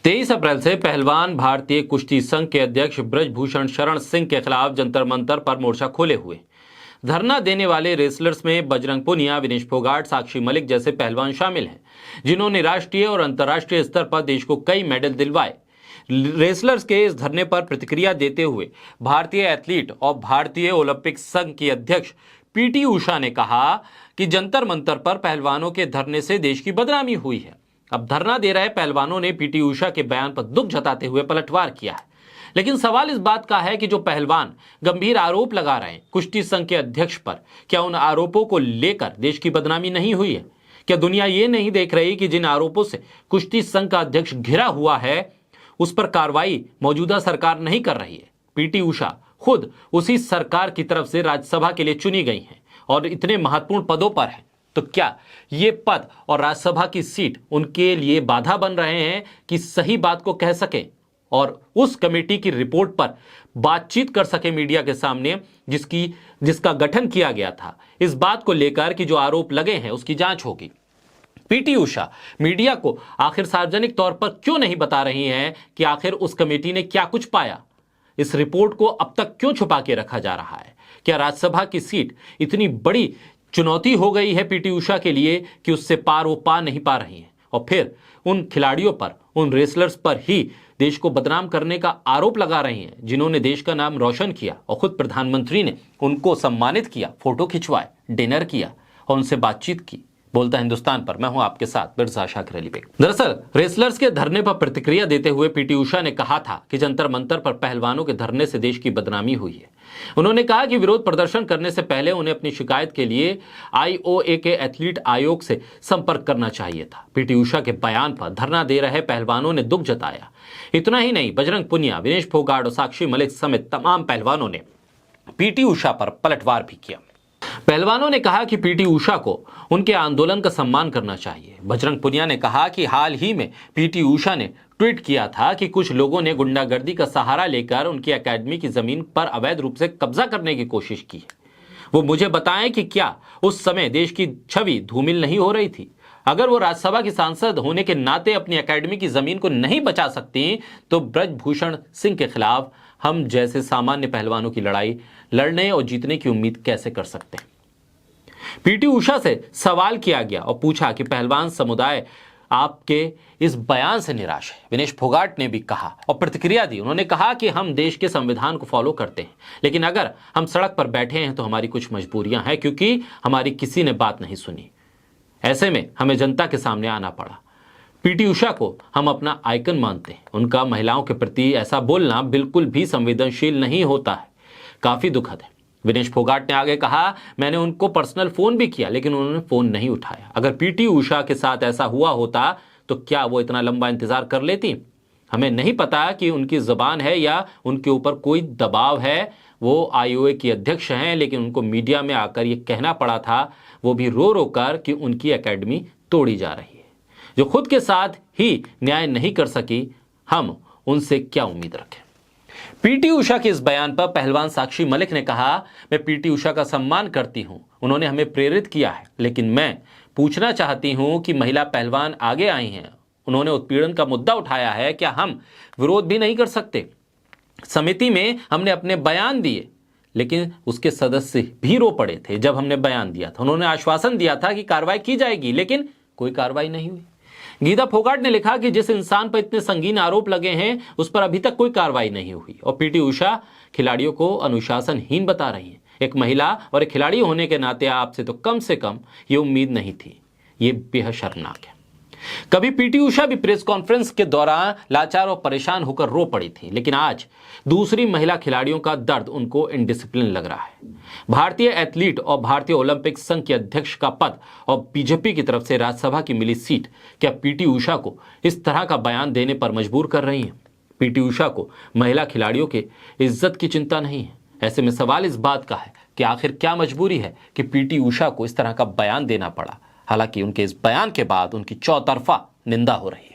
23 अप्रैल से पहलवान भारतीय कुश्ती संघ के अध्यक्ष ब्रजभूषण शरण सिंह के खिलाफ जंतर मंतर पर मोर्चा खोले हुए। धरना देने वाले रेसलर्स में बजरंग पुनिया, विनेश फोगाट, साक्षी मलिक जैसे पहलवान शामिल हैं, जिन्होंने राष्ट्रीय और अंतर्राष्ट्रीय स्तर पर देश को कई मेडल दिलवाए। रेसलर्स के इस धरने पर प्रतिक्रिया देते हुए भारतीय एथलीट और भारतीय ओलंपिक संघ की अध्यक्ष पीटी उषा ने कहा कि जंतर मंतर पर पहलवानों के धरने से देश की बदनामी हुई है। अब धरना दे रहे पहलवानों ने पीटी उषा के बयान पर दुख जताते हुए पलटवार किया है। लेकिन सवाल इस बात का है कि जो पहलवान गंभीर आरोप लगा रहे हैं कुश्ती संघ के अध्यक्ष पर, क्या उन आरोपों को लेकर देश की बदनामी नहीं हुई है? क्या दुनिया ये नहीं देख रही कि जिन आरोपों से कुश्ती संघ का अध्यक्ष घिरा हुआ है उस पर कार्रवाई मौजूदा सरकार नहीं कर रही है? पीटी उषा खुद उसी सरकार की तरफ से राज्यसभा के लिए चुनी गई हैं और इतने महत्वपूर्ण पदों पर हैं, तो क्या ये पद और राज्यसभा की सीट उनके लिए बाधा बन रहे हैं कि सही बात को कह सके और उस कमेटी की रिपोर्ट पर बातचीत कर सके मीडिया के सामने, जिसका गठन किया गया था? इस बात को लेकर कि जो आरोप लगे हैं उसकी जांच होगी। पीटी उषा मीडिया को आखिर सार्वजनिक तौर पर क्यों नहीं बता रही हैं कि आखिर उस कमेटी ने क्या कुछ पाया? इस रिपोर्ट को अब तक क्यों छुपा के रखा जा रहा है? क्या राज्यसभा की सीट इतनी बड़ी चुनौती हो गई है पीटी उषा के लिए कि उससे पार वो पा नहीं पा रही हैं? और फिर उन खिलाड़ियों पर, उन रेसलर्स पर ही देश को बदनाम करने का आरोप लगा रही हैं, जिन्होंने देश का नाम रोशन किया और खुद प्रधानमंत्री ने उनको सम्मानित किया, फोटो खिंचवाए, डिनर किया और उनसे बातचीत की। बोलता हिंदुस्तान पर मैं हूं आपके साथ बिरसा शाकिर अली बेग। दरअसल रेसलर्स के धरने पर प्रतिक्रिया देते हुए पीटी उषा ने कहा था कि जंतर मंतर पर पहलवानों के धरने से देश की बदनामी हुई है। उन्होंने कहा कि विरोध प्रदर्शन करने से पहले उन्हें अपनी शिकायत के लिए आईओए के एथलीट आयोग से संपर्क करना चाहिए था। पीटी उषा के बयान पर धरना दे रहे पहलवानों ने दुख जताया। इतना ही नहीं, बजरंग पुनिया, विनेश फोगाट और साक्षी मलिक समेत तमाम पहलवानों ने पीटी उषा पर पलटवार भी किया। पहलवानों ने कहा कि पीटी उषा को उनके आंदोलन का सम्मान करना चाहिए। बजरंग पुनिया ने कहा कि हाल ही में पीटी उषा ने ट्वीट किया था कि कुछ लोगों ने गुंडागर्दी का सहारा लेकर उनकी एकेडमी की जमीन पर अवैध रूप से कब्जा करने की कोशिश की है। वो मुझे बताएं कि क्या उस समय देश की छवि धूमिल नहीं हो रही थी? अगर वो राज्यसभा की सांसद होने के नाते अपनी एकेडमी की जमीन को नहीं बचा सकती तो ब्रजभूषण सिंह के खिलाफ हम जैसे सामान्य पहलवानों की लड़ाई लड़ने और जीतने की उम्मीद कैसे कर सकते हैं? पीटी उषा से सवाल किया गया और पूछा कि पहलवान समुदाय आपके इस बयान से निराश है। विनेश फोगाट ने भी कहा और प्रतिक्रिया दी। उन्होंने कहा कि हम देश के संविधान को फॉलो करते हैं, लेकिन अगर हम सड़क पर बैठे हैं तो हमारी कुछ मजबूरियां हैं, क्योंकि हमारी किसी ने बात नहीं सुनी। ऐसे में हमें जनता के सामने आना पड़ा। पीटी उषा को हम अपना आइकन मानते हैं। उनका महिलाओं के प्रति ऐसा बोलना बिल्कुल भी संवेदनशील नहीं होता है। काफी दुखद है। विनेश फोगाट ने आगे कहा, मैंने उनको पर्सनल फोन भी किया लेकिन उन्होंने फोन नहीं उठाया। अगर पीटी उषा के साथ ऐसा हुआ होता तो क्या वो इतना लंबा इंतजार कर लेती? हमें नहीं पता कि उनकी जुबान है या उनके ऊपर कोई दबाव है। वो आईओए की अध्यक्ष हैं, लेकिन उनको मीडिया में आकर ये कहना पड़ा था, वो भी रो रो कर, कि उनकी एकेडमी तोड़ी जा रही है। जो खुद के साथ ही न्याय नहीं कर सकी, हम उनसे क्या उम्मीद रखें? पीटी उषा के इस बयान पर पहलवान साक्षी मलिक ने कहा, मैं पीटी उषा का सम्मान करती हूं, उन्होंने हमें प्रेरित किया है, लेकिन मैं पूछना चाहती हूं कि महिला पहलवान आगे आई हैं, उन्होंने उत्पीड़न का मुद्दा उठाया है, क्या हम विरोध भी नहीं कर सकते? समिति में हमने अपने बयान दिए, लेकिन उसके सदस्य भी रो पड़े थे जब हमने बयान दिया था। उन्होंने आश्वासन दिया था कि कार्रवाई की जाएगी, लेकिन कोई कार्रवाई नहीं हुई। गीता फोगाट ने लिखा कि जिस इंसान पर इतने संगीन आरोप लगे हैं उस पर अभी तक कोई कार्रवाई नहीं हुई और पीटी उषा खिलाड़ियों को अनुशासनहीन बता रही है। एक महिला और एक खिलाड़ी होने के नाते आपसे तो कम से कम ये उम्मीद नहीं थी। ये बेहद शर्मनाक है। कभी पीटी उषा भी प्रेस कॉन्फ्रेंस के दौरान लाचार और परेशान होकर रो पड़ी थी, लेकिन आज दूसरी महिला खिलाड़ियों का दर्द उनको इनडिसिप्लिन लग रहा है। भारतीय एथलीट और भारतीय ओलंपिक संघ के अध्यक्ष का पद और बीजेपी की तरफ से राज्यसभा की मिली सीट क्या पीटी उषा को इस तरह का बयान देने पर मजबूर कर रही है? पीटी उषा को महिला खिलाड़ियों के इज्जत की चिंता नहीं है। ऐसे में सवाल इस बात का है कि आखिर क्या मजबूरी है कि पीटी उषा को इस तरह का बयान देना पड़ा, हालांकि उनके इस बयान के बाद उनकी चौतरफा निंदा हो रही है।